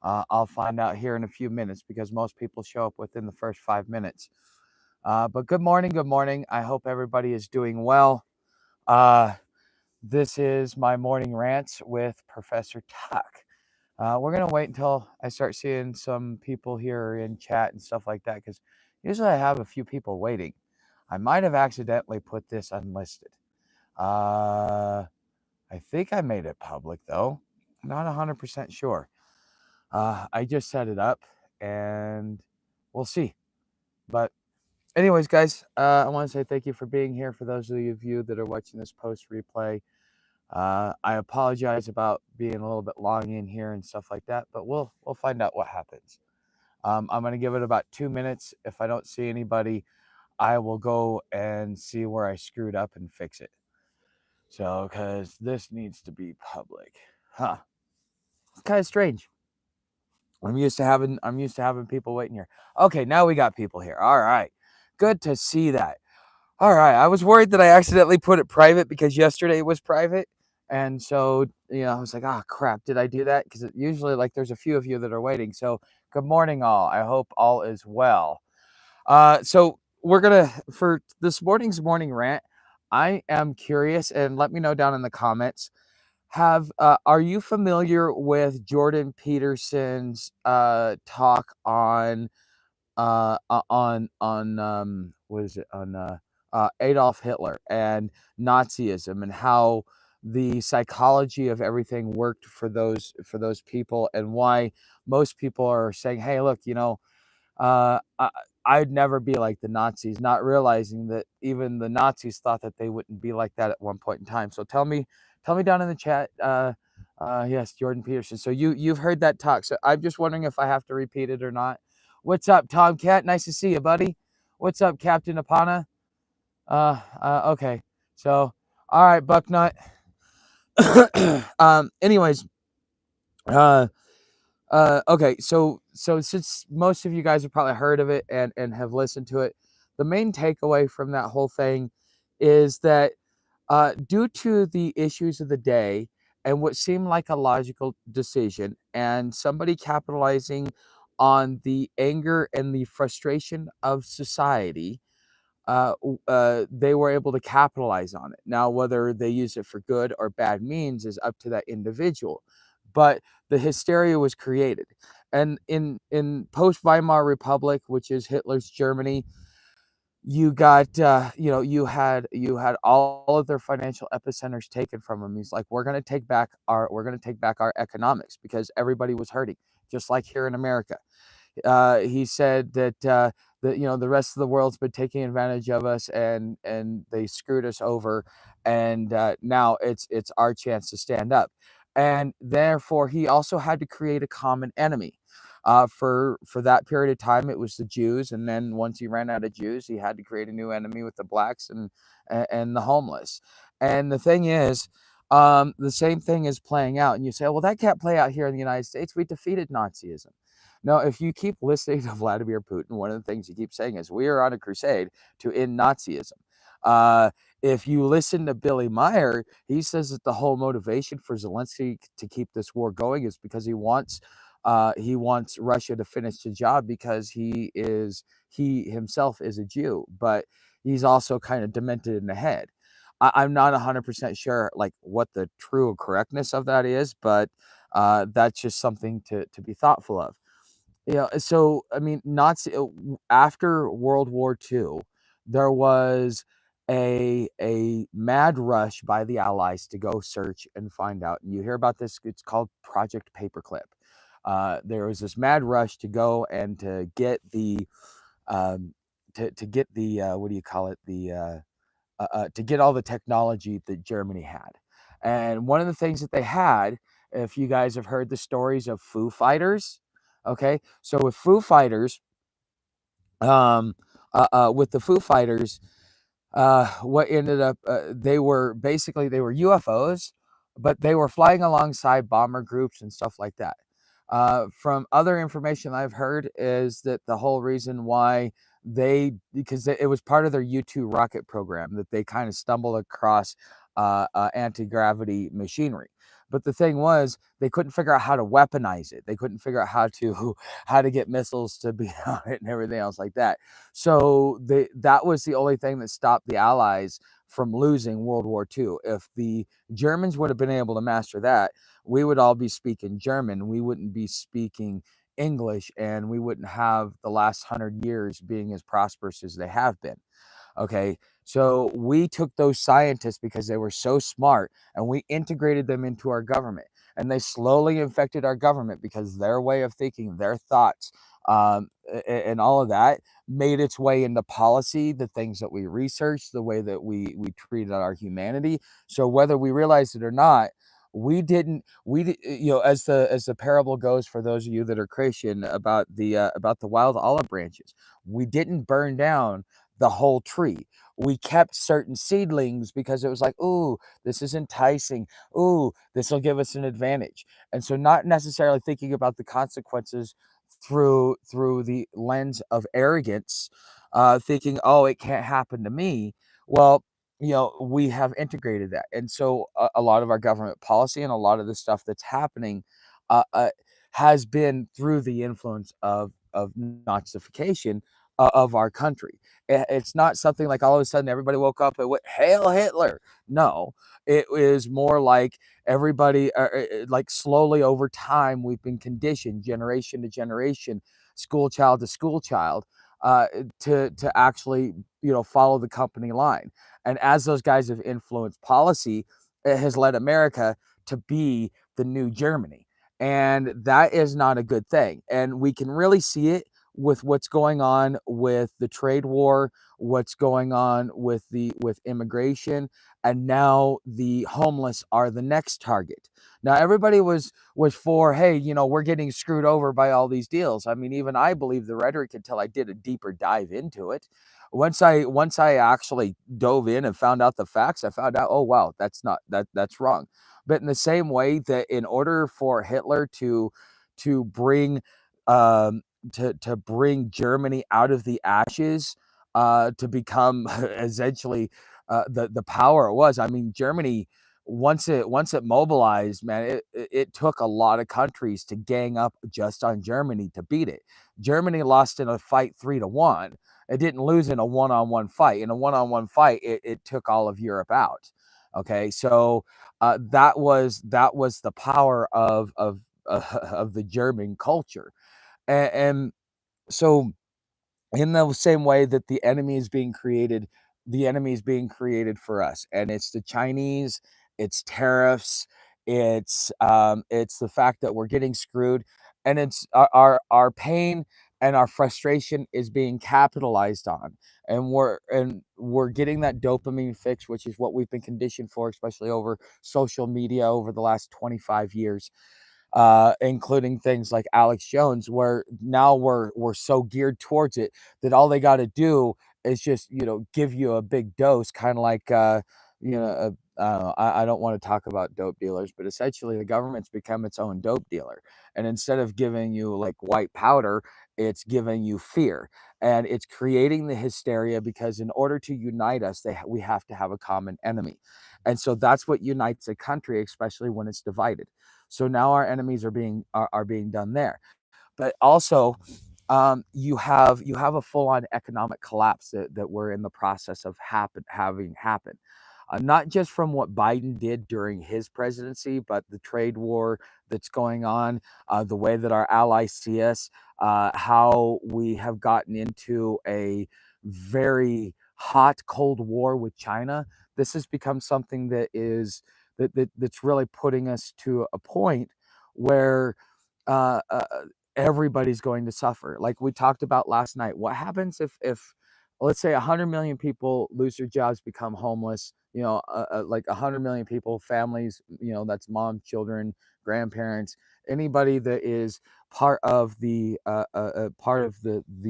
I'll find out here in a few minutes because most people show up within the first 5 minutes. But good morning, good morning. I hope everybody is doing well. This is my morning rants with Professor Tuck. We're going to wait until I start seeing some people here in chat and stuff like that because usually I have a few people waiting. I might have accidentally put this unlisted. I think I made it public though. Not 100% sure. I just set it up and we'll see. But anyways, guys, I want to say thank you for being here. For those of you that are watching this post replay, I apologize about being a little bit long in here and stuff like that, but we'll find out what happens. I'm going to give it about 2 minutes. If I don't see anybody, I will go and see where I screwed up and fix it. So, because this needs to be public, huh? It's kind of strange. I'm used to having people waiting here. Okay, now we got people here. All right, good to see that. All right, I was worried that I accidentally put it private because yesterday it was private, and so I was like, oh crap, did I do that? Because usually like there's a few of you that are waiting. So good morning, all. I hope all is well. So we're gonna for this morning's morning rant. I am curious, and let me know down in the comments. Are you familiar with Jordan Peterson's talk on what is it on Adolf Hitler and Nazism and how the psychology of everything worked for those people, and why most people are saying, hey, look, uh, I, I'd never be like the Nazis, not realizing that even the Nazis thought that they wouldn't be like that at one point in time. So tell me down in the chat. Yes, Jordan Peterson. So you've heard that talk. So I'm just wondering if I have to repeat it or not. What's up, Tomcat? Nice to see you, buddy. What's up, Captain Apana? Okay. So, all right, Bucknut. Anyways, okay, so since most of you guys have probably heard of it and have listened to it, the main takeaway from that whole thing is that due to the issues of the day and what seemed like a logical decision, and somebody capitalizing on the anger and the frustration of society, they were able to capitalize on it. Now, whether they use it for good or bad means is up to that individual. But the hysteria was created. And in post Weimar Republic, which is Hitler's Germany, you got you had all of their financial epicenters taken from them. He's like, we're going to take back our economics because everybody was hurting, just like here in America. He said that the rest of the world's been taking advantage of us, and they screwed us over, and now it's our chance to stand up. And therefore, he also had to create a common enemy. For that period of time, it was the Jews, and then once he ran out of Jews, he had to create a new enemy with the blacks and the homeless. And the thing is, the same thing is playing out. And you say, well, that can't play out here in the United States. We defeated Nazism. No, if you keep listening to Vladimir Putin, one of the things he keeps saying is, we are on a crusade to end Nazism. If you listen to Billy Meyer, he says that the whole motivation for Zelensky to keep this war going is because he wants Russia to finish the job, because he himself is a Jew, but he's also kind of demented in the head. I'm not 100% sure like what the true correctness of that is, but that's just something to be thoughtful of. So I mean, after World War II, there was a mad rush by the Allies to go search and find out. And you hear about this, it's called Project Paperclip. There was this mad rush to go and to get the what do you call it, to get all the technology that Germany had. And one of the things that they had, if you guys have heard the stories of Foo Fighters, okay, so with Foo Fighters, with the Foo Fighters, what ended up, they were UFOs, but they were flying alongside bomber groups and stuff like that. From other information I've heard is that the whole reason why because it was part of their U-2 rocket program that they kind of stumbled across anti-gravity machinery. But the thing was, they couldn't figure out how to weaponize it. They couldn't figure out how to get missiles to be on it and everything else like that. So that was the only thing that stopped the Allies from losing World War II. If the Germans would have been able to master that, we would all be speaking German. We wouldn't be speaking English, and we wouldn't have the last 100 years being as prosperous as they have been. Okay, so we took those scientists because they were so smart, and we integrated them into our government, and they slowly infected our government because their way of thinking, their thoughts, and all of that made its way into policy, the things that we researched, the way that we treated our humanity. So whether we realized it or not, as the parable goes, for those of you that are Christian, about the wild olive branches, we didn't burn down the whole tree. We kept certain seedlings because it was like, ooh, this is enticing. Ooh, this will give us an advantage. And so not necessarily thinking about the consequences through the lens of arrogance, thinking, oh, it can't happen to me. Well, we have integrated that. And so a lot of our government policy and a lot of the stuff that's happening uh, uh, has been through the influence of Nazification of our country. It's not something like all of a sudden everybody woke up and went, "Hail Hitler." No, it is more like everybody, like slowly over time, we've been conditioned, generation to generation, school child to school child, to actually follow the company line. And as those guys have influenced policy, it has led America to be the new Germany. And that is not a good thing. And we can really see it with what's going on with the trade war, what's going on with immigration, and now the homeless are the next target. Now everybody was for, hey, we're getting screwed over by all these deals. I mean, even I believe the rhetoric until I did a deeper dive into it. Once I actually dove in and found out the facts, I found out, oh wow, that's wrong. But in the same way that in order for Hitler to bring um, to bring Germany out of the ashes, to become essentially the power it was. I mean, Germany, once it mobilized, man, it took a lot of countries to gang up just on Germany to beat it. Germany lost in a fight 3-1. It didn't lose in a one-on-one fight. In a one-on-one fight, it took all of Europe out. Okay, so that was the power of the German culture. And so in the same way that the enemy is being created for us, and it's the Chinese, it's tariffs, it's the fact that we're getting screwed, and it's our pain and our frustration is being capitalized on, and we're getting that dopamine fix, which is what we've been conditioned for, especially over social media over the last 25 years, including things like Alex Jones, where now we're so geared towards it that all they got to do is just give you a big dose, kind of like I don't want to talk about dope dealers, but essentially the government's become its own dope dealer, and instead of giving you like white powder, it's giving you fear, and it's creating the hysteria because in order to unite us, we have to have a common enemy, and so that's what unites a country, especially when it's divided. So now our enemies are being done there. But also, you have a full-on economic collapse that we're in the process of having happen. Not just from what Biden did during his presidency, but the trade war that's going on, the way that our allies see us, how we have gotten into a very hot cold war with China. This has become something that's really putting us to a point where uh, uh, everybody's going to suffer. Like we talked about last night, what happens if let's say 100 million people lose their jobs, become homeless? Like 100 million people, families. That's mom, children, grandparents, anybody that is part of the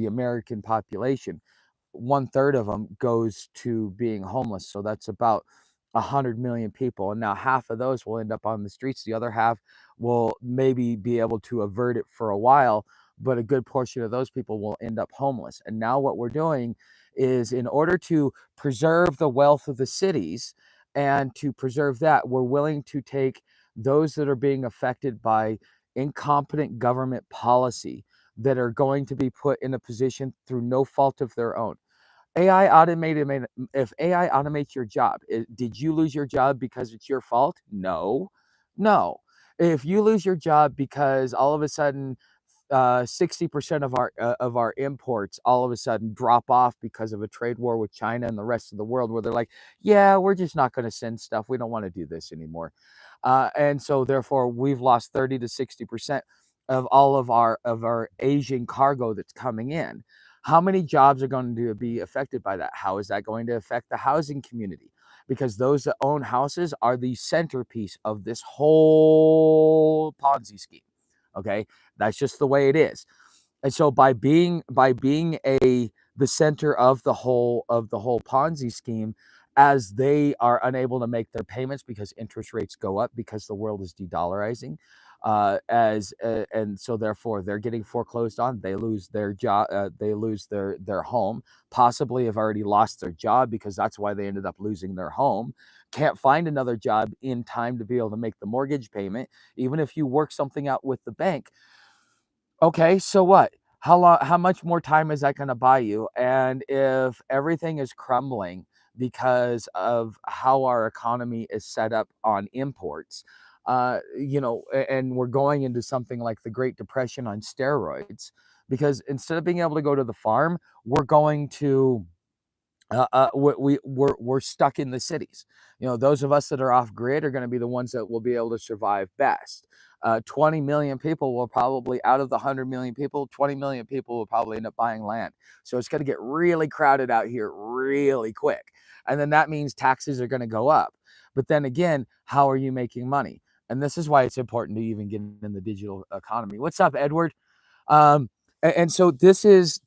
American population. 1/3 of them goes to being homeless. So that's about 100 million people. And now half of those will end up on the streets. The other half will maybe be able to avert it for a while, but a good portion of those people will end up homeless. And now what we're doing is, in order to preserve the wealth of the cities and to preserve that, we're willing to take those that are being affected by incompetent government policy that are going to be put in a position through no fault of their own. AI automated, if AI automates your job, did you lose your job because it's your fault? No, no. If you lose your job because all of a sudden 60% of our imports all of a sudden drop off because of a trade war with China and the rest of the world, where they're like, yeah, we're just not going to send stuff. We don't want to do this anymore. And so therefore we've lost 30 to 60% of all of our Asian cargo that's coming in. How many jobs are going to be affected by that? How is that going to affect the housing community? Because those that own houses are the centerpiece of this whole Ponzi scheme. Okay, that's just the way it is. And so by being the center of the whole Ponzi scheme, as they are unable to make their payments because interest rates go up because the world is de-dollarizing, and so therefore they're getting foreclosed on. They lose their job. They lose their home. Possibly have already lost their job because that's why they ended up losing their home. Can't find another job in time to be able to make the mortgage payment, even if you work something out with the bank. Okay, so what? How much more time is that going to buy you? And if everything is crumbling because of how our economy is set up on imports, and we're going into something like the Great Depression on steroids, because instead of being able to go to the farm, we're going to we're stuck in the cities. Those of us that are off grid are going to be the ones that will be able to survive best. 20 million people will probably, out of the 100 million people, 20 million people will probably end up buying land. So it's going to get really crowded out here really quick. And then that means taxes are going to go up. But then again, how are you making money? And this is why it's important to even get in the digital economy. What's up, Edward? Um, and so this is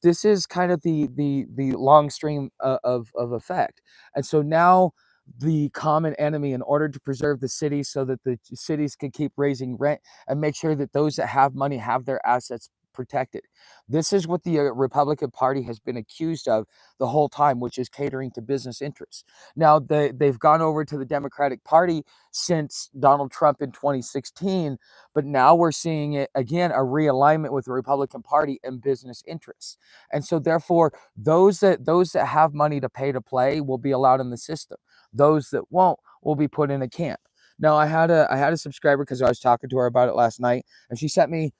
kind of the long stream of effect. And so now the common enemy, in order to preserve the cities so that the cities can keep raising rent and make sure that those that have money have their assets protected. This is what the Republican Party has been accused of the whole time, which is catering to business interests. Now they've gone over to the Democratic Party since Donald Trump in 2016, but now we're seeing it again, a realignment with the Republican Party and business interests. And so therefore, those that have money to pay to play will be allowed in the system. Those that won't will be put in a camp. Now I had a subscriber, because I was talking to her about it last night, and she sent me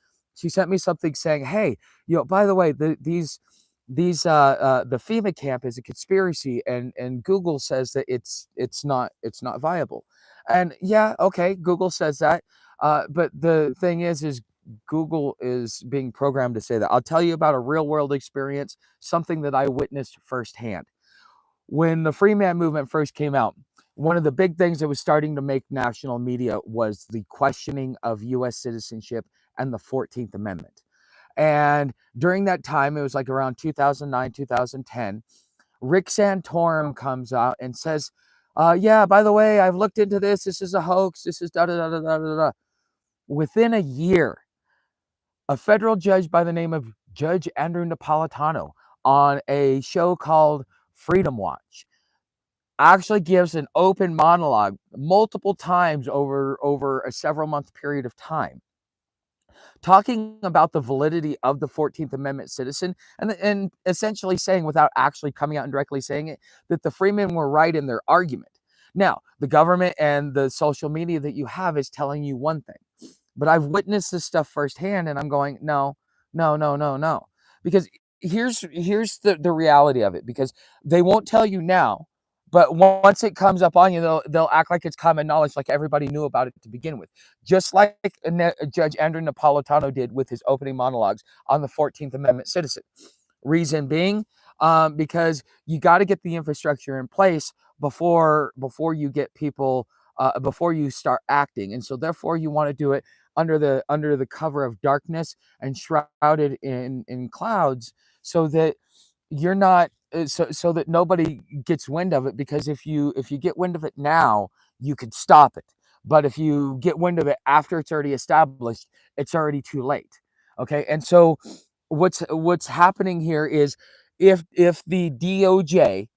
something saying, hey, by the way, the FEMA camp is a conspiracy, and Google says that it's not viable. And yeah, okay, Google says that. But the thing is Google is being programmed to say that. I'll tell you about a real world experience, something that I witnessed firsthand. When the free man movement first came out, one of the big things that was starting to make national media was the questioning of U.S. citizenship and the 14th Amendment. And during that time, it was like around 2009, 2010, Rick Santorum comes out and says, yeah, by the way, I've looked into this. This is a hoax. This is da da da da da da da. Within a year, a federal judge by the name of Judge Andrew Napolitano, on a show called Freedom Watch, actually gives an open monologue multiple times over a several month period of time, talking about the validity of the 14th Amendment citizen, and essentially saying, without actually coming out and directly saying it, that the freemen were right in their argument. Now, the government and the social media that you have is telling you one thing, but I've witnessed this stuff firsthand, and I'm going, no, no, no, no, no. Because here's the reality of it, because they won't tell you now, but once it comes up on you, they'll act like it's common knowledge, like everybody knew about it to begin with. Just like Judge Andrew Napolitano did with his opening monologues on the 14th Amendment citizen. Reason being, because you got to get the infrastructure in place before you get people, before you start acting. And so therefore you want to do it under the cover of darkness and shrouded in clouds, so that you're not so that nobody gets wind of it. Because if you get wind of it now, you could stop it. But if you get wind of it after it's already established, it's already too late. Okay. And so what's happening here is, if the DOJ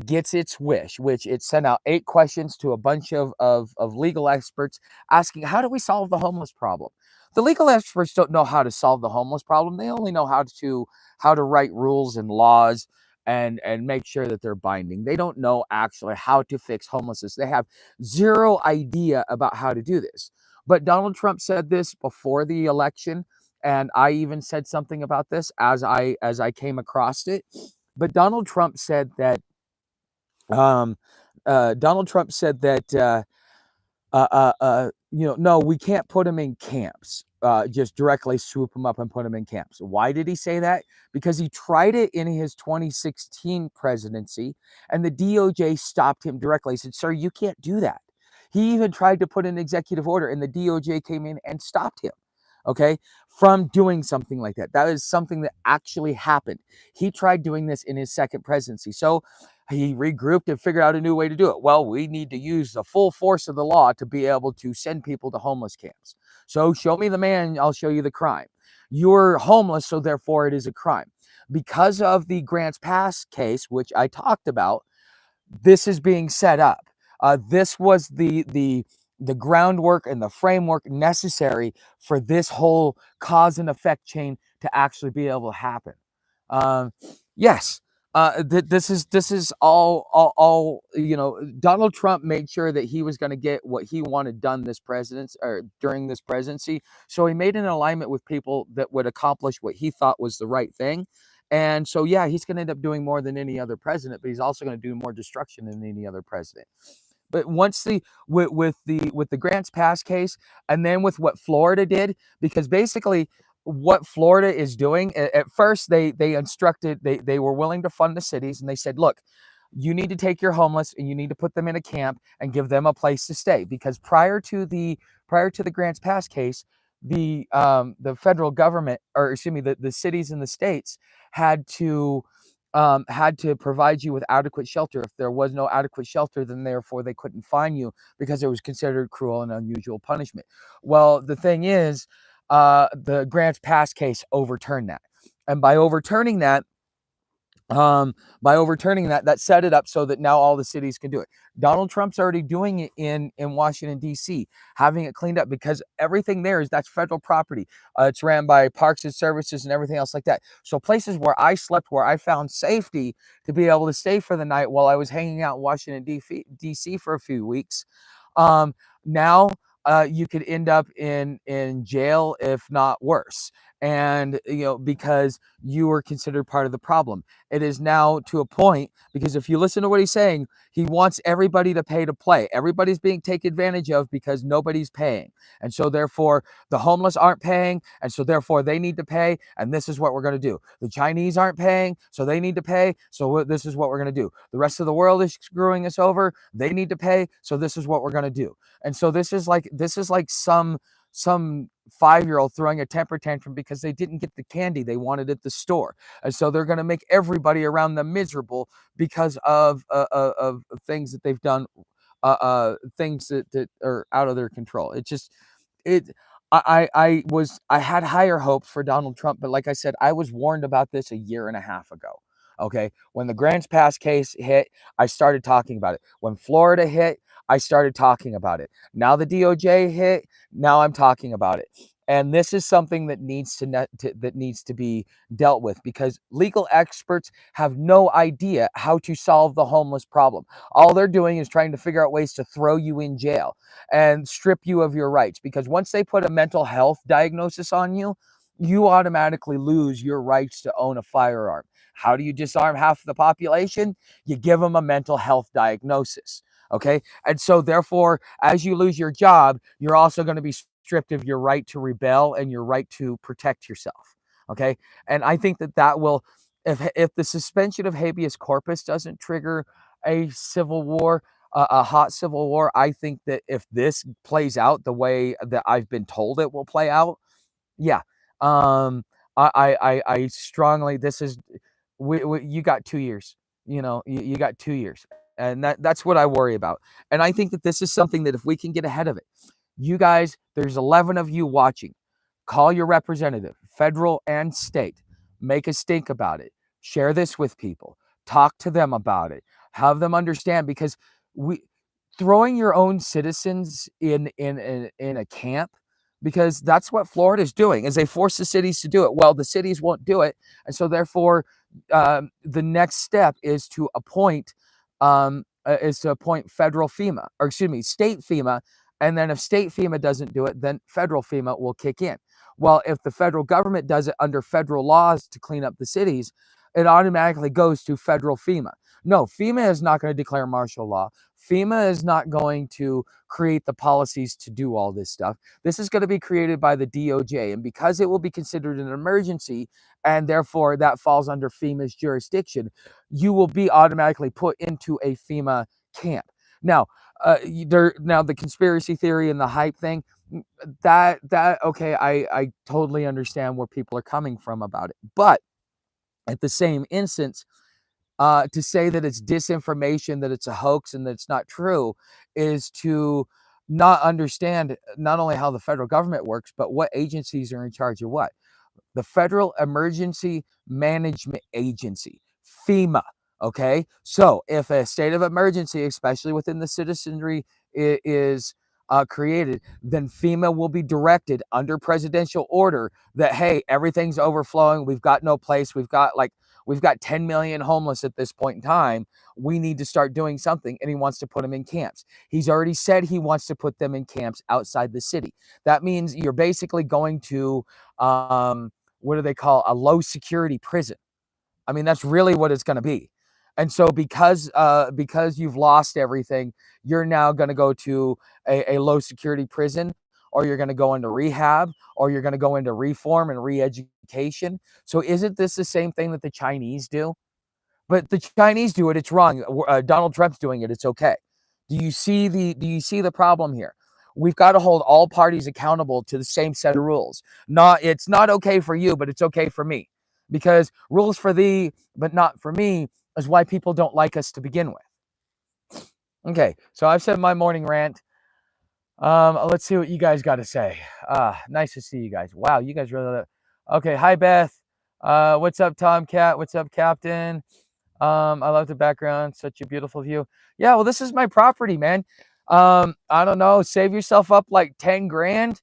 gets its wish, which it sent out 8 questions to a bunch of legal experts asking, how do we solve the homeless problem? The legal experts don't know how to solve the homeless problem. They only know how to write rules and laws and make sure that they're binding. They don't know actually how to fix homelessness. They have zero idea about how to do this. But Donald Trump said this before the election, and I even said something about this as I came across it. But um, Donald Trump said that no, we can't put them in camps. Just directly swoop them up and put them in camps. Why did he say that? Because he tried it in his 2016 presidency, and the DOJ stopped him directly. He said, "Sir, you can't do that." He even tried to put an executive order, and the DOJ came in and stopped him. Okay, from doing something like that. That is something that actually happened. He tried doing this in his second presidency. So he regrouped and figured out a new way to do it. Well, we need to use the full force of the law to be able to send people to homeless camps. So show me the man, I'll show you the crime. You're homeless, so therefore it is a crime. Because of the Grants Pass case, which I talked about, this is being set up. This was the groundwork and the framework necessary for this whole cause and effect chain to actually be able to happen. Yes, this is all Donald Trump made sure that he was going to get what he wanted done this presidency or during this presidency. So he made an alignment with people that would accomplish what he thought was the right thing. And so, yeah, he's going to end up doing more than any other president, but he's also going to do more destruction than any other president. But once with the Grants Pass case, and then with what Florida did, because basically what Florida is doing, at first they instructed, they were willing to fund the cities, and they said, look, you need to take your homeless and you need to put them in a camp and give them a place to stay, because prior to the Grants Pass case, the federal government, or excuse me, the cities and the states had to provide you with adequate shelter. If there was no adequate shelter, then therefore they couldn't fine you because it was considered cruel and unusual punishment. Well, the thing is, the Grants Pass case overturned that, and by overturning that, that set it up so that now all the cities can do it. Donald Trump's already doing it in Washington, D.C., having it cleaned up, because everything that's federal property. It's ran by Parks and Services and everything else like that. So places where I slept, where I found safety to be able to stay for the night while I was hanging out in Washington, D.C. for a few weeks, now you could end up in jail, if not worse. And because you were considered part of the problem. It is now to a point, because if you listen to what he's saying, he wants everybody to pay to play. Everybody's being taken advantage of because nobody's paying. And so therefore the homeless aren't paying, and so therefore they need to pay, and this is what we're going to do. The Chinese aren't paying, so they need to pay, so this is what we're going to do. The rest of the world is screwing us over. They need to pay, so this is what we're going to do. And so this is like some 5-year-old throwing a temper tantrum because they didn't get the candy they wanted at the store, and so they're going to make everybody around them miserable because of things that they've done, things that are out of their control. It's just it. I had higher hopes for Donald Trump, but like I said, I was warned about this a year and a half ago. Okay, when the Grants Pass case hit, I started talking about it. When Florida hit, I started talking about it. Now the DOJ hit, now I'm talking about it. And this is something that needs to be dealt with, because legal experts have no idea how to solve the homeless problem. All they're doing is trying to figure out ways to throw you in jail and strip you of your rights, because once they put a mental health diagnosis on you, you automatically lose your rights to own a firearm. How do you disarm half of the population? You give them a mental health diagnosis. Okay. And so therefore, as you lose your job, you're also going to be stripped of your right to rebel and your right to protect yourself. Okay. And I think that will, if the suspension of habeas corpus doesn't trigger a civil war, a hot civil war, I think that if this plays out the way that I've been told it will play out, yeah, I strongly, this is, you got 2 years, you got 2 years, and that's what I worry about. And I think that this is something that if we can get ahead of it, you guys, there's 11 of you watching, call your representative, federal and state, make a stink about it, share this with people, talk to them about it, Have them understand, because we throwing your own citizens in a camp, because that's what Florida is doing, is they force the cities to do it. Well, the cities won't do it, and so therefore, the next step is to appoint federal FEMA, or excuse me, state FEMA, and then if state FEMA doesn't do it, then federal FEMA will kick in. Well, if the federal government does it under federal laws to clean up the cities, it automatically goes to federal FEMA. No, FEMA is not going to declare martial law. FEMA is not going to create the policies to do all this stuff. This is going to be created by the DOJ. And because it will be considered an emergency, and therefore that falls under FEMA's jurisdiction, you will be automatically put into a FEMA camp. Now, the conspiracy theory and the hype thing, that okay, I totally understand where people are coming from about it. But at the same instance, to say that it's disinformation, that it's a hoax, and that it's not true, is to not understand not only how the federal government works, but what agencies are in charge of what. The Federal Emergency Management Agency, FEMA. Okay, so if a state of emergency, especially within the citizenry, is created, then FEMA will be directed under presidential order that, hey, everything's overflowing. We've got no place. We've got 10 million homeless at this point in time. We need to start doing something. And he wants to put them in camps. He's already said he wants to put them in camps outside the city. That means you're basically going to, what do they call, a low security prison. I mean, that's really what it's going to be. And so because you've lost everything, you're now going to go to a low security prison, or you're going to go into rehab, or you're going to go into reform and re-education. So isn't this the same thing that the Chinese do? But the Chinese do it, it's wrong. Donald Trump's doing it, it's okay. Do you see the problem here? We've got to hold all parties accountable to the same set of rules. It's not okay for you, but it's okay for me. Because rules for thee, but not for me, is why people don't like us to begin with. Okay, so I've said my morning rant. Let's see what you guys got to say. Nice to see you guys. Wow, you guys really. Okay, hi Beth. What's up, Tomcat? What's up, Captain? I love the background. Such a beautiful view. Yeah, well, this is my property, man. I don't know. Save yourself up like 10 grand.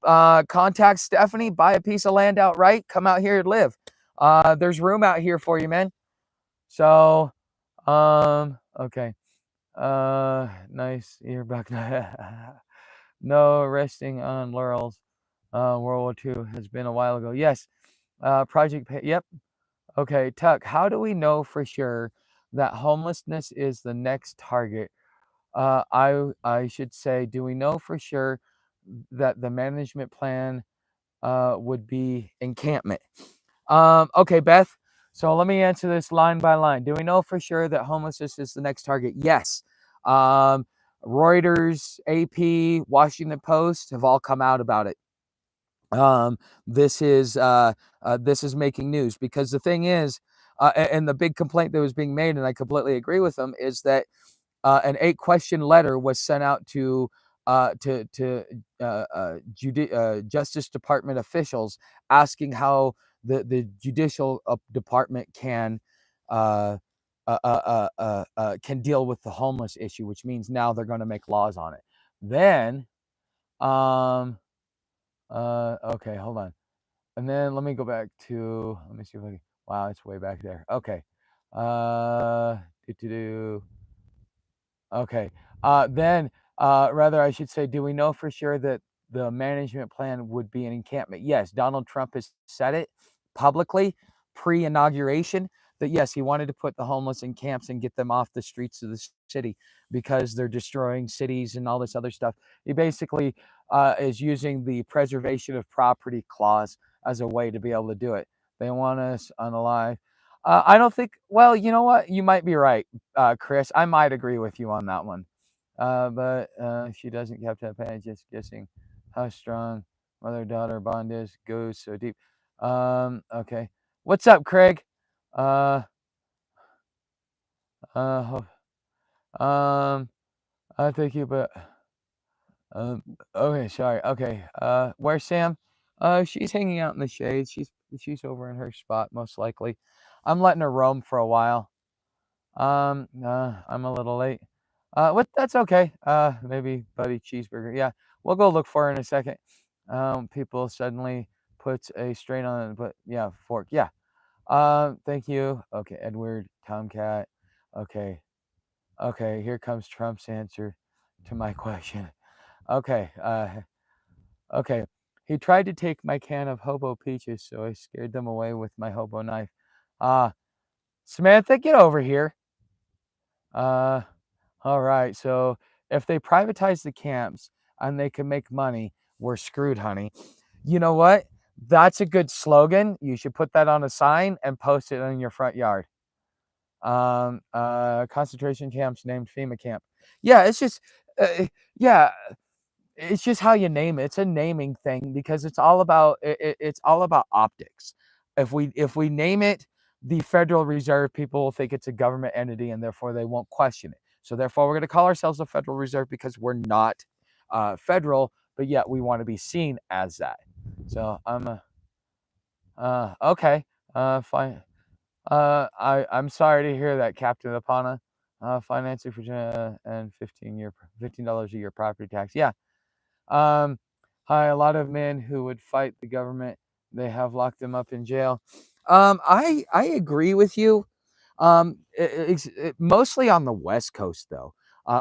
Contact Stephanie. Buy a piece of land outright. Come out here and live. There's room out here for you, man. So, okay. Nice. You're back. No resting on laurels. World War II has been a while ago. Yes. Project. Yep. Okay, Tuck, how do we know for sure that homelessness is the next target? I should say, do we know for sure that the management plan would be encampment? Okay, Beth. So let me answer this line by line. Do we know for sure that homelessness is the next target? Yes. Reuters, AP, Washington Post have all come out about it. This is making news, because the thing is, and the big complaint that was being made, and I completely agree with them, is that an 8-question letter was sent out to Justice Department officials, asking how the judicial department can deal with the homeless issue, which means now they're going to make laws on it. Then, okay, hold on. And then let me go back to, let me see if I can, wow, it's way back there. Okay. Okay. Then, rather, I should say, do we know for sure that the management plan would be an encampment? Yes, Donald Trump has said it publicly pre-inauguration that, yes, he wanted to put the homeless in camps and get them off the streets of the city because they're destroying cities and all this other stuff. He basically is using the preservation of property clause as a way to be able to do it. They want us unalive. I don't think, well, you know what? You might be right, Chris. I might agree with you on that one. But she doesn't have to pay, just guessing how strong mother-daughter bond is. Goes so deep. Okay. What's up, Craig? I thank you, but okay, sorry. Okay. Where's Sam? She's hanging out in the shade. She's over in her spot, most likely. I'm letting her roam for a while. I'm a little late. What? That's okay. Maybe Buddy Cheeseburger. Yeah, we'll go look for it in a second. People suddenly puts a strain on it, but yeah, fork. Yeah. Thank you. Okay, Edward, Tomcat. Okay, okay. Here comes Trump's answer to my question. Okay. Okay. He tried to take my can of hobo peaches, so I scared them away with my hobo knife. Uh, Samantha, get over here. Uh, all right. So if they privatize the camps and they can make money, we're screwed, honey. You know what? That's a good slogan. You should put that on a sign and post it in your front yard. Concentration camps named FEMA camp. Yeah, it's just, yeah, it's just how you name it. It's a naming thing because it's all about optics. If we name it the Federal Reserve, people will think it's a government entity and therefore they won't question it. So therefore, we're going to call ourselves the Federal Reserve because we're not federal, but yet we want to be seen as that. So okay, fine. I'm sorry to hear that, Captain Apana. Financing for and $15 a year property tax. Yeah. Um, Hi, a lot of men who would fight the government, they have locked them up in jail. I agree with you. Mostly on the West Coast, though.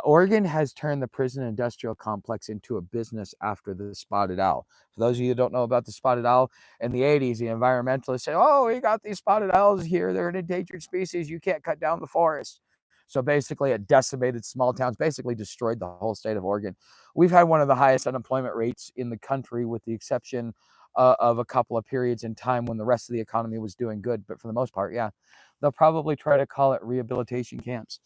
Oregon has turned the prison industrial complex into a business after the spotted owl. For those of you who don't know about the spotted owl, in the 80s, the environmentalists said, oh, we got these spotted owls here. They're an endangered species. You can't cut down the forest. So basically, it decimated small towns, basically destroyed the whole state of Oregon. We've had one of the highest unemployment rates in the country, with the exception of a couple of periods in time when the rest of the economy was doing good. But for the most part, yeah, they'll probably try to call it rehabilitation camps.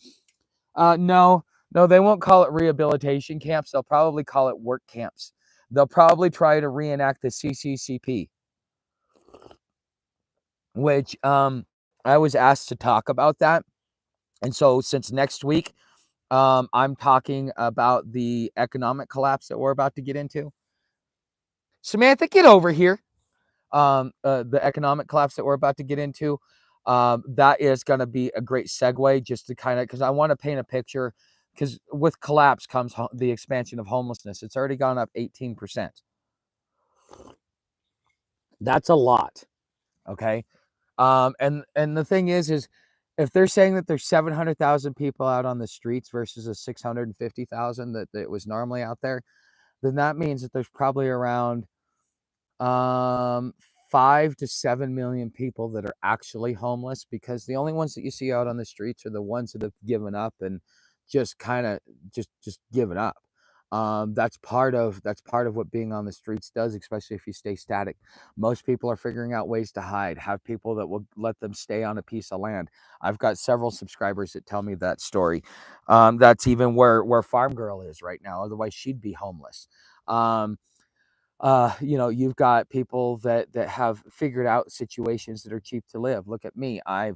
No, no, they won't call it rehabilitation camps. They'll probably call it work camps. They'll probably try to reenact the CCCP, which I was asked to talk about that. And so since next week, I'm talking about the economic collapse that we're about to get into. Samantha, get over here. The economic collapse that we're about to get into. That is going to be a great segue, just to kind of, because I want to paint a picture, because with collapse comes the expansion of homelessness. It's already gone up 18%. That's a lot. Okay. And the thing is if they're saying that there's 700,000 people out on the streets versus a 650,000 that was normally out there, then that means that there's probably around um 5 to 7 million people that are actually homeless, because the only ones that you see out on the streets are the ones that have given up and just kind of just given up. That's part of what being on the streets does, especially if you stay static. Most people are figuring out ways to hide, have people that will let them stay on a piece of land. I've got several subscribers that tell me that story. That's even where Farm Girl is right now, otherwise she'd be homeless. um you've got people that have figured out situations that are cheap to live. Look at me. I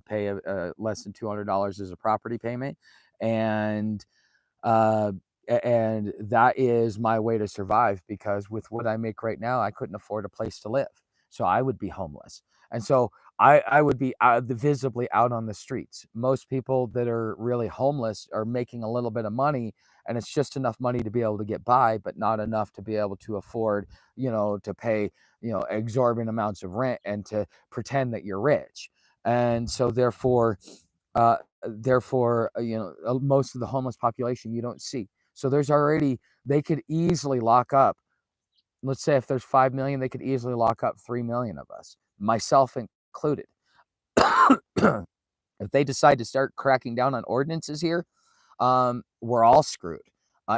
pay less than $200 as a property payment, and uh, and that is my way to survive, because with what I make right now, I couldn't afford a place to live. So I would be homeless. And so I would be visibly out on the streets. Most people that are really homeless are making a little bit of money, and it's just enough money to be able to get by, but not enough to be able to afford, to pay, exorbitant amounts of rent and to pretend that you're rich. And so most of the homeless population you don't see. So they could easily lock up, let's say if there's 5 million, they could easily lock up 3 million of us, myself included. If they decide to start cracking down on ordinances here, we're all screwed.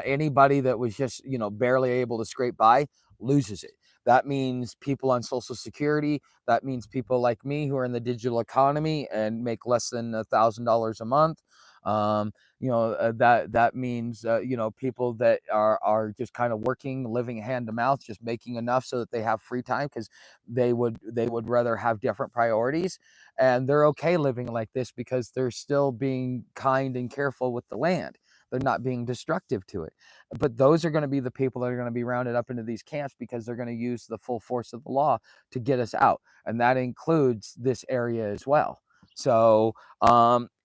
Anybody that was just, barely able to scrape by loses it. That means people on Social Security. That means people like me who are in the digital economy and make less than $1,000 a month. That means people that are just kind of working, living hand to mouth, just making enough so that they have free time, because they would rather have different priorities, and they're okay living like this because they're still being kind and careful with the land. They're not being destructive to it. But those are going to be the people that are going to be rounded up into these camps, because they're going to use the full force of the law to get us out. And that includes this area as well. So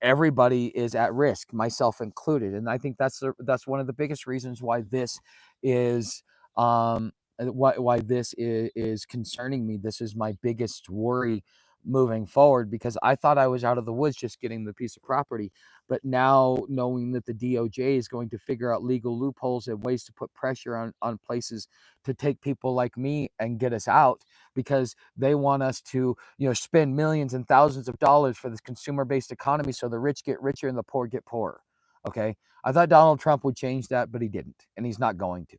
everybody is at risk, myself included, and I think that's one of the biggest reasons why this is why this is concerning me. This is my biggest worry moving forward, because I thought I was out of the woods just getting the piece of property, but now knowing that the DOJ is going to figure out legal loopholes and ways to put pressure on places to take people like me and get us out, because they want us to, spend millions and thousands of dollars for this consumer-based economy so the rich get richer and the poor get poorer. Okay, I thought Donald Trump would change that, but he didn't, and he's not going to.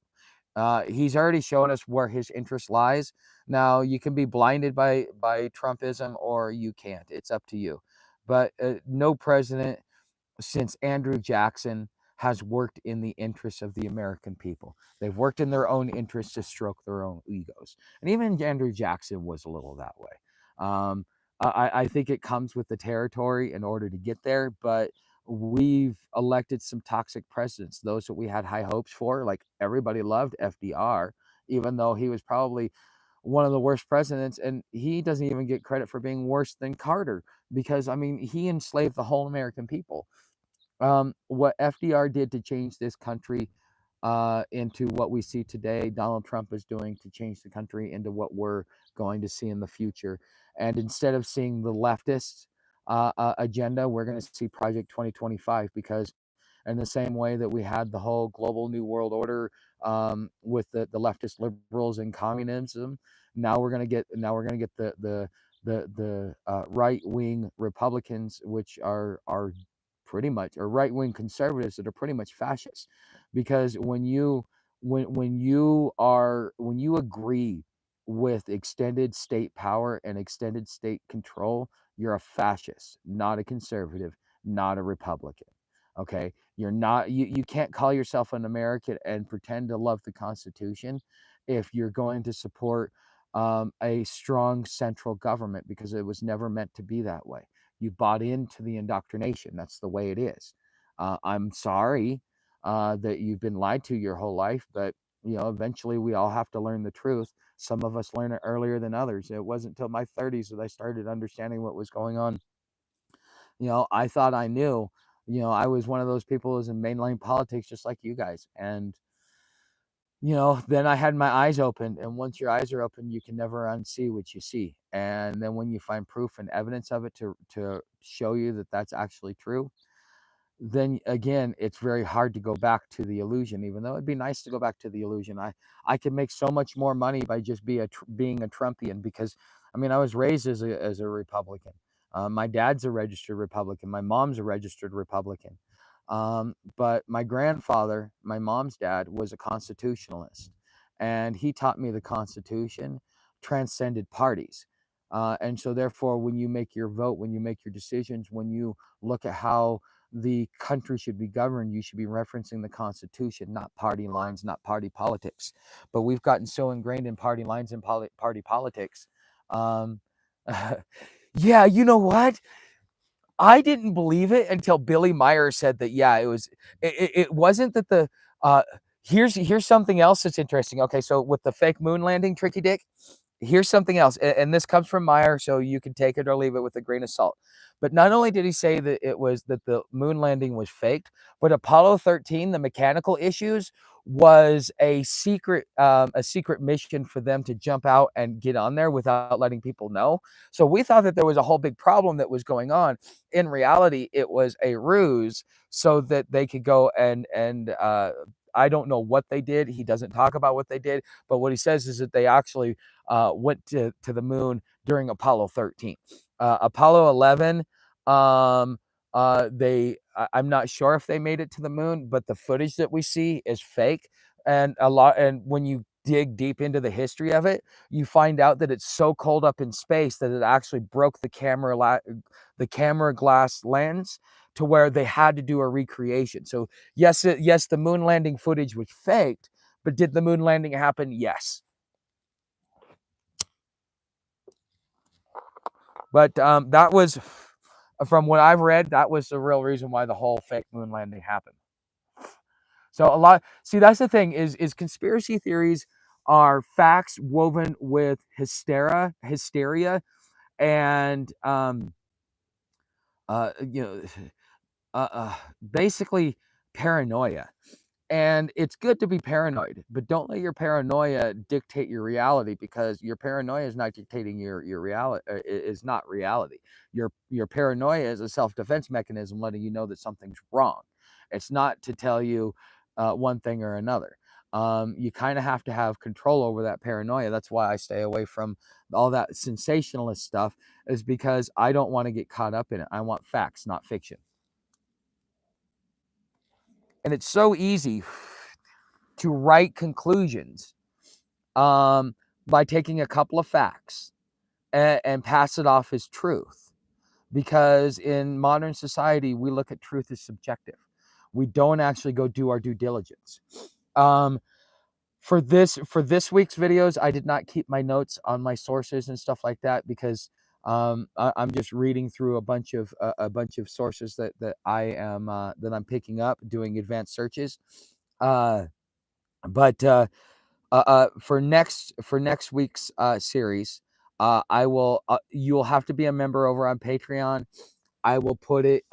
He's already shown us where his interest lies. Now, you can be blinded by Trumpism, or you can't. It's up to you. But no president since Andrew Jackson has worked in the interests of the American people. They've worked in their own interests to stroke their own egos. And even Andrew Jackson was a little that way. I think it comes with the territory in order to get there, but we've elected some toxic presidents, those that we had high hopes for. Like, everybody loved FDR, even though he was probably one of the worst presidents, and he doesn't even get credit for being worse than Carter, because I mean, he enslaved the whole American people. What FDR did to change this country into what we see today, Donald Trump is doing to change the country into what we're going to see in the future. And instead of seeing the leftist agenda, we're going to see Project 2025, because in the same way that we had the whole global new world order with the leftist liberals and communism, now we're going to get the right wing Republicans, which are pretty much, or right wing conservatives that are pretty much fascists. Because when you agree with extended state power and extended state control, you're a fascist, not a conservative, not a Republican. Okay, you're not, you can't call yourself an American and pretend to love the Constitution if you're going to support a strong central government, because it was never meant to be that way. You bought into the indoctrination. That's the way it is. I'm sorry that you've been lied to your whole life, but eventually we all have to learn the truth. Some of us learn it earlier than others. It wasn't until my 30s that I started understanding what was going on. I thought I knew. I was one of those people who was in mainline politics just like you guys. And then I had my eyes opened, and once your eyes are open, you can never unsee what you see. And then when you find proof and evidence of it to show you that that's actually true, then again, it's very hard to go back to the illusion, even though it'd be nice to go back to the illusion. I could make so much more money by just being a Trumpian, because I mean, I was raised as a Republican. My dad's a registered Republican. My mom's a registered Republican. But my grandfather, my mom's dad, was a constitutionalist, and he taught me the Constitution transcended parties. And so therefore, when you make your vote, when you make your decisions, when you look at how the country should be governed, you should be referencing the Constitution, not party lines, not party politics. But we've gotten so ingrained in party lines and party politics. Um, yeah, you know what? I didn't believe it until Billy Meyer said that. Yeah, it wasn't that the here's something else that's interesting. Okay, so with the fake moon landing, Tricky Dick, here's something else, and this comes from Meyer, so you can take it or leave it with a grain of salt. But not only did he say that the moon landing was faked, but Apollo 13, the mechanical issues, was a secret mission for them to jump out and get on there without letting people know. So we thought that there was a whole big problem that was going on. In reality, it was a ruse so that they could go and I don't know what they did. He doesn't talk about what they did, but what he says is that they actually went to the moon during Apollo 13. Apollo 11, I'm not sure if they made it to the moon, but the footage that we see is fake. And when you dig deep into the history of it, you find out that it's so cold up in space that it actually broke the camera glass lens, to where they had to do a recreation. So yes, the moon landing footage was faked, but did the moon landing happen? Yes. But that was, from what I've read, that was the real reason why the whole fake moon landing happened. So that's the thing, is conspiracy theories are facts woven with hysteria, and you know, basically paranoia. And it's good to be paranoid, but don't let your paranoia dictate your reality, because your paranoia is not dictating your reality. Is not reality. Your paranoia is a self-defense mechanism letting you know that something's wrong. It's not to tell you one thing or another. You kind of have to have control over that paranoia. That's why I stay away from all that sensationalist stuff, is because I don't want to get caught up in it. I want facts, not fiction. And it's so easy to write conclusions by taking a couple of facts and pass it off as truth. Because in modern society, we look at truth as subjective. We don't actually go do our due diligence. For this week's videos, I did not keep my notes on my sources and stuff like that, because I'm just reading through a bunch of sources that I'm picking up doing advanced searches. But for next week's series, I will you'll have to be a member over on Patreon. I will put it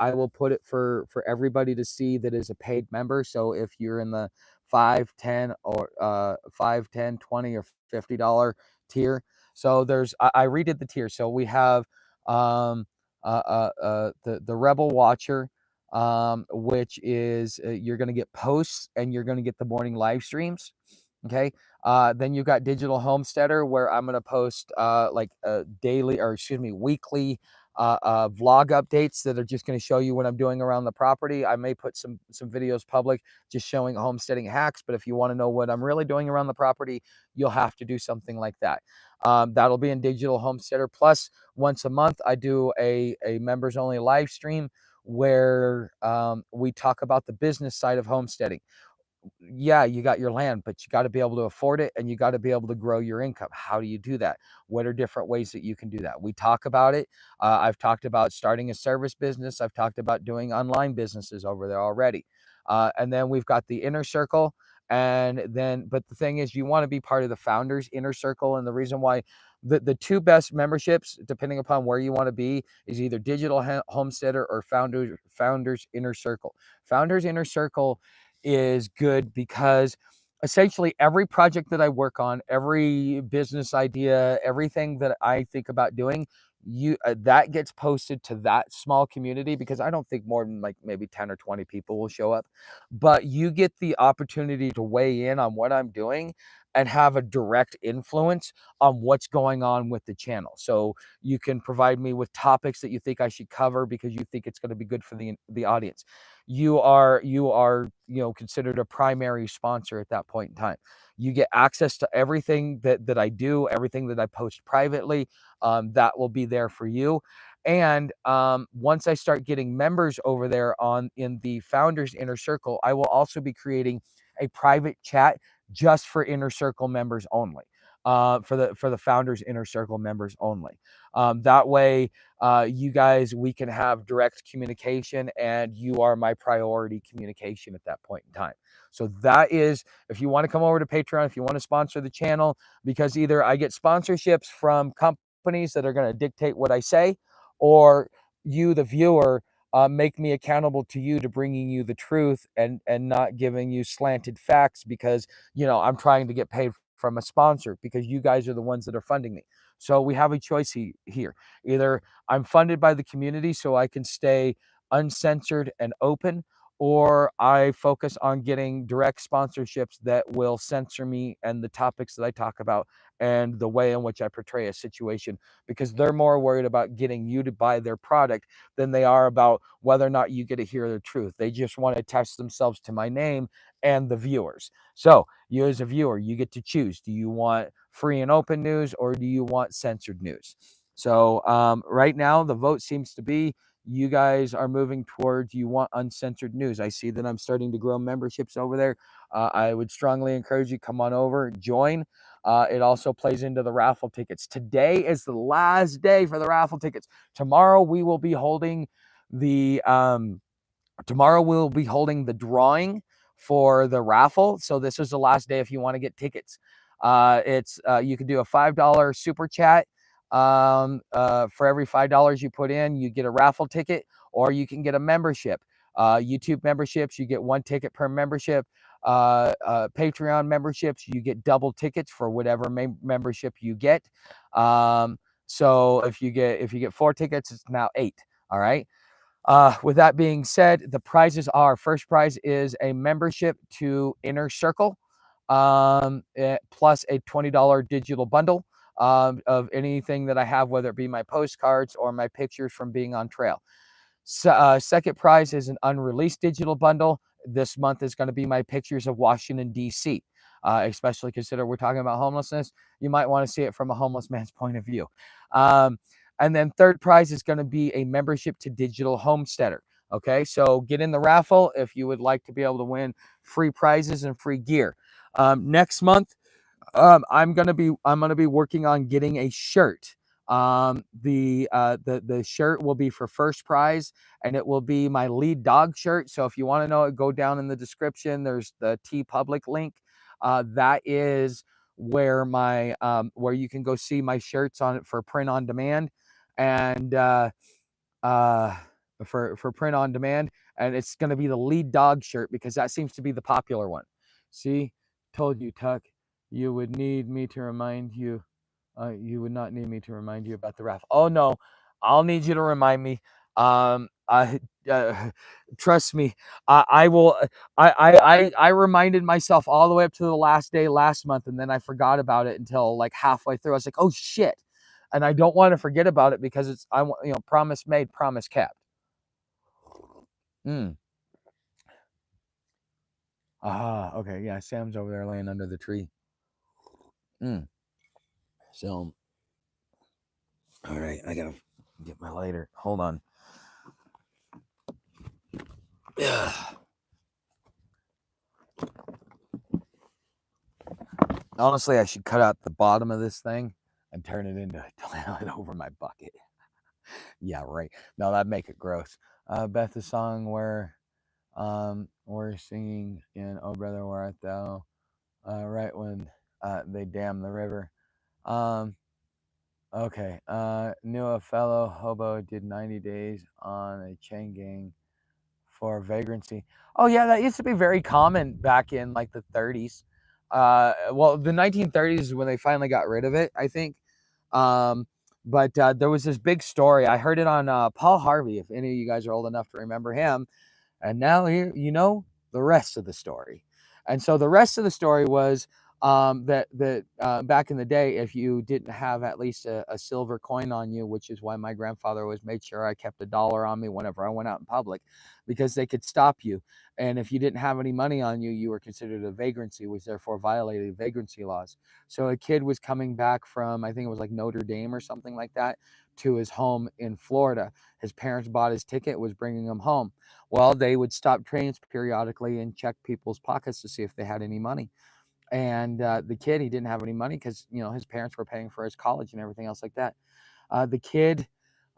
for everybody to see that is a paid member. So if you're in the 5, 10 or 5, 10, 20 or $50 tier. So I redid the tier. So we have the Rebel Watcher, which is you're going to get posts and you're going to get the morning live streams. Okay. Then you've got Digital Homesteader, where I'm going to post weekly vlog updates that are just going to show you what I'm doing around the property. I may put some videos public just showing homesteading hacks, but if you want to know what I'm really doing around the property, you'll have to do something like that. That'll be in Digital Homesteader. Plus, once a month, I do a members only live stream where we talk about the business side of homesteading. Yeah, you got your land, but you got to be able to afford it, and you got to be able to grow your income. How do you do that? What are different ways that you can do that? We talk about it. I've talked about starting a service business. I've talked about doing online businesses over there already. And then we've got the inner circle. But the thing is, you want to be part of the founders inner circle. And the reason why the two best memberships, depending upon where you want to be, is either Digital Homesteader or Founders Inner Circle. Founders Inner Circle is good because essentially every project that I work on, every business idea, everything that I think about doing, that gets posted to that small community, because I don't think more than like maybe 10 or 20 people will show up. But you get the opportunity to weigh in on what I'm doing and have a direct influence on what's going on with the channel. So you can provide me with topics that you think I should cover because you think it's going to be good for the audience. You are considered a primary sponsor at that point in time. You get access to everything that I do, everything that I post privately. That will be there for you. And once I start getting members over there in the Founders Inner Circle, I will also be creating a private chat just for Inner Circle members only. For the Founders Inner Circle members only. That way, you guys, we can have direct communication, and you are my priority communication at that point in time. So that is, if you want to come over to Patreon, if you want to sponsor the channel, because either I get sponsorships from companies that are going to dictate what I say, or you, the viewer, make me accountable to you to bringing you the truth and not giving you slanted facts because, I'm trying to get paid from a sponsor, because you guys are the ones that are funding me. So we have a choice here. Either I'm funded by the community so I can stay uncensored and open, or I focus on getting direct sponsorships that will censor me and the topics that I talk about and the way in which I portray a situation, because they're more worried about getting you to buy their product than they are about whether or not you get to hear the truth. They just want to attach themselves to my name and the viewers. So you as a viewer, you get to choose. Do you want free and open news, or do you want censored news? So right now, the vote seems to be you guys are moving towards you want uncensored news. I see that I'm starting to grow memberships over there. I would strongly encourage you, come on over, join. It also plays into the raffle tickets. Today is the last day for the raffle tickets. Tomorrow we will be holding the drawing for the raffle. So this is the last day if you want to get tickets. You can do a $5 super chat For every $5 you put in, you get a raffle ticket, or you can get a membership. YouTube memberships, you get 1 ticket per membership. Patreon memberships, you get double tickets for whatever membership you get. So if you get 4 tickets, it's now 8. All right. With that being said, the prizes are: first prize is a membership to Inner Circle, plus a $20 digital bundle of anything that I have, whether it be my postcards or my pictures from being on trail. Second prize is an unreleased digital bundle. This month is going to be my pictures of Washington, D.C., especially consider we're talking about homelessness. You might want to see it from a homeless man's point of view. And then third prize is going to be a membership to Digital Homesteader. Okay, so get in the raffle if you would like to be able to win free prizes and free gear. Next month, I'm gonna be working on getting a shirt. The shirt will be for first prize, and it will be my lead dog shirt. So if you want to know it, go down in the description. There's the TeePublic link. That is where my where you can go see my shirts on it for print on demand, and for print on demand. And it's going to be the lead dog shirt because that seems to be the popular one. See, told you, Tuck, you would need me to remind you. You would not need me to remind you about the raffle. Oh no, I'll need you to remind me. I trust me. I will. I reminded myself all the way up to the last day last month, and then I forgot about it until like halfway through. I was like, oh shit, and I don't want to forget about it because it's promise made, promise kept. Okay, yeah, Sam's over there laying under the tree. So, all right, I gotta get my lighter. Hold on. Honestly, I should cut out the bottom of this thing and turn it into a toilet over my bucket. Yeah, right. No, that'd make it gross. Beth, the song where we're singing in "Oh Brother, Where Art Thou?" Right when they dam the river. Okay. Knew a fellow hobo did 90 days on a chain gang for vagrancy. Oh yeah, that used to be very common back in like the 30s. Well, the 1930s is when they finally got rid of it, I think. But there was this big story. I heard it on Paul Harvey, if any of you guys are old enough to remember him. And now here, the rest of the story. And so the rest of the story was that back in the day, if you didn't have at least a silver coin on you, which is why my grandfather always made sure I kept $1 on me whenever I went out in public, because they could stop you. And if you didn't have any money on you, you were considered a vagrancy, which therefore violated vagrancy laws. So a kid was coming back from, I think it was like Notre Dame or something like that, to his home in Florida. His parents bought his ticket, was bringing him home. Well, they would stop trains periodically and check people's pockets to see if they had any money. And the kid, he didn't have any money because, his parents were paying for his college and everything else like that. The kid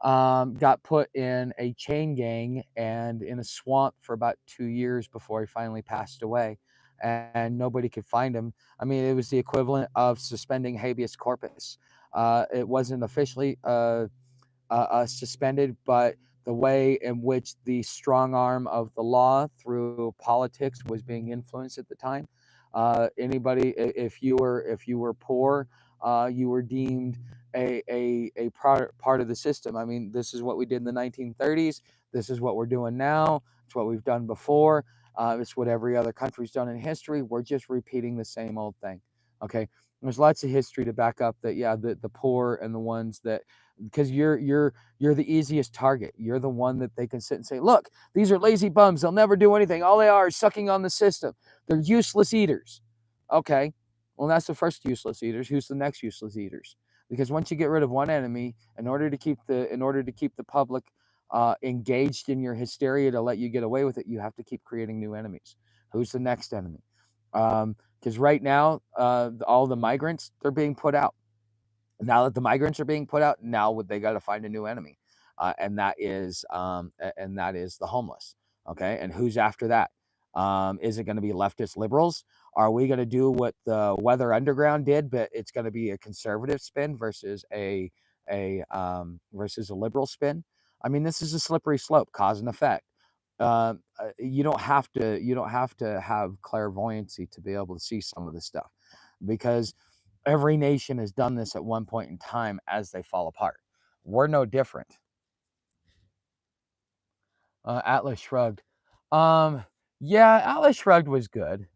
got put in a chain gang and in a swamp for about 2 years before he finally passed away. And nobody could find him. I mean, it was the equivalent of suspending habeas corpus. It wasn't officially suspended, but the way in which the strong arm of the law through politics was being influenced at the time. Anybody, if you were poor, you were deemed a part of the system. I mean, this is what we did in the 1930s. This is what we're doing now. It's what we've done before. It's what every other country's done in history. We're just repeating the same old thing. Okay, there's lots of history to back up that. Yeah, the poor and the ones that, because you're the easiest target. You're the one that they can sit and say, look, these are lazy bums. They'll never do anything. All they are is sucking on the system. They're useless eaters. Okay, well, that's the first useless eaters. Who's the next useless eaters? Because once you get rid of one enemy, in order to keep the public engaged in your hysteria to let you get away with it, you have to keep creating new enemies. Who's the next enemy? Because right now, all the migrants, they're being put out. Now that the migrants are being put out, now they got to find a new enemy, and that is the homeless. Okay, and who's after that? Is it going to be leftist liberals? Are we going to do what the Weather Underground did, but it's going to be a conservative spin versus a a liberal spin. I mean, this is a slippery slope, cause and effect. You don't have to have clairvoyancy to be able to see some of this stuff, because every nation has done this at one point in time as they fall apart. We're no different. Atlas Shrugged. Yeah, Atlas Shrugged was good.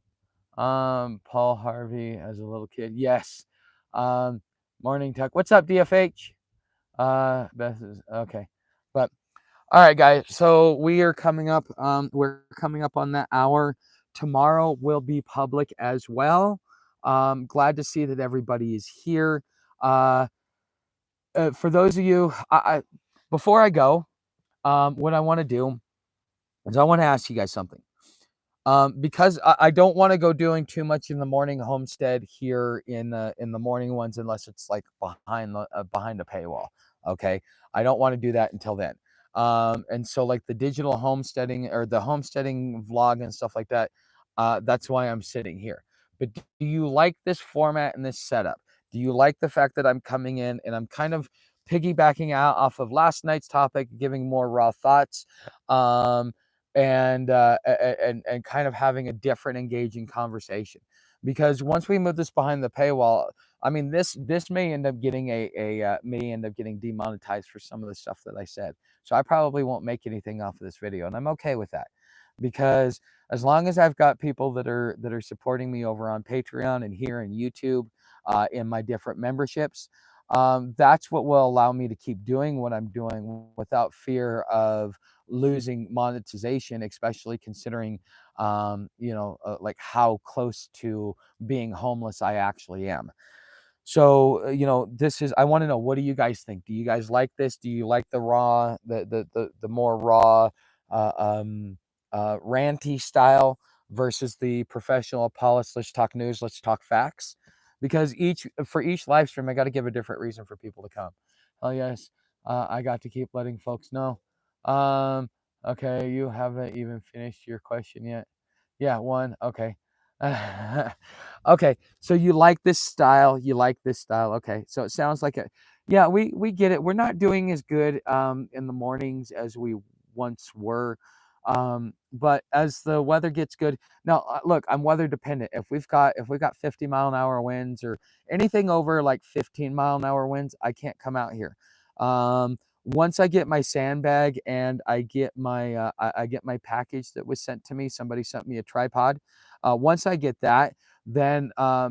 Paul Harvey as a little kid. Yes. Morning Tuck. What's up, DFH? Beth is okay. But all right, guys. So we are coming up. We're coming up on that hour. Tomorrow will be public as well. Glad to see that everybody is here. For those of you, before I go, what I want to do is I want to ask you guys something. Because I don't want to go doing too much in the morning homestead here in the morning ones, unless it's like behind the paywall. Okay, I don't want to do that until then. And so like the digital homesteading or the homesteading vlog and stuff like that, that's why I'm sitting here. But do you like this format and this setup? Do you like the fact that I'm coming in and I'm kind of piggybacking out off of last night's topic, giving more raw thoughts? And kind of having a different engaging conversation, because once we move this behind the paywall, I mean, this may end up getting may end up getting demonetized for some of the stuff that I said. So I probably won't make anything off of this video, and I'm okay with that, because as long as I've got people that are supporting me over on Patreon and here in YouTube, in my different memberships, that's what will allow me to keep doing what I'm doing without fear of losing monetization, especially considering like how close to being homeless I actually am. So this is, I want to know, what do you guys think? Do you guys like this? Do you like the raw, the more raw, ranty style versus the professional, polished, let's talk news, let's talk facts? Because for each live stream, I got to give a different reason for people to come. Oh yes, I got to keep letting folks know. Okay, you haven't even finished your question yet. Yeah, one. Okay. Okay, so you like this style. Okay, so it sounds like yeah, we get it. We're not doing as good in the mornings as we once were. But as the weather gets good now, look, I'm weather dependent. If we've got 50-mile-an-hour winds or anything over like 15-mile-an-hour winds, I can't come out here. Once I get my sandbag and I get my package that was sent to me, somebody sent me a tripod. Once I get that, then I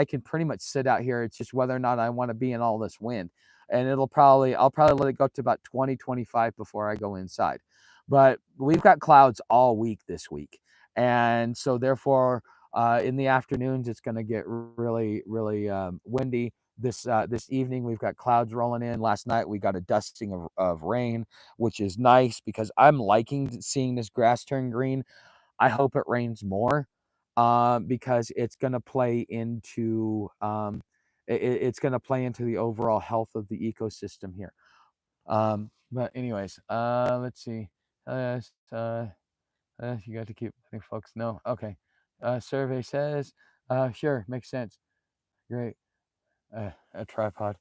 can pretty much sit out here. It's just whether or not I want to be in all this wind, and I'll probably let it go up to about 20-25 before I go inside. But we've got clouds all week this week, and so therefore in the afternoons it's going to get really windy. This evening we've got clouds rolling in. Last night we got a dusting of rain, which is nice because I'm liking seeing this grass turn green. I hope it rains more, because it's going to play into it's going to play into the overall health of the ecosystem here. But anyways, let's see. You got to keep letting folks know. Okay. Survey says, sure, makes sense. Great. A tripod.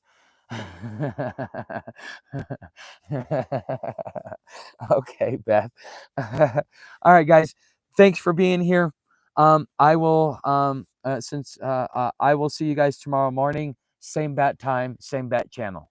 Okay, Beth. All right, guys. Thanks for being here. I will I will see you guys tomorrow morning. Same bat time, same bat channel.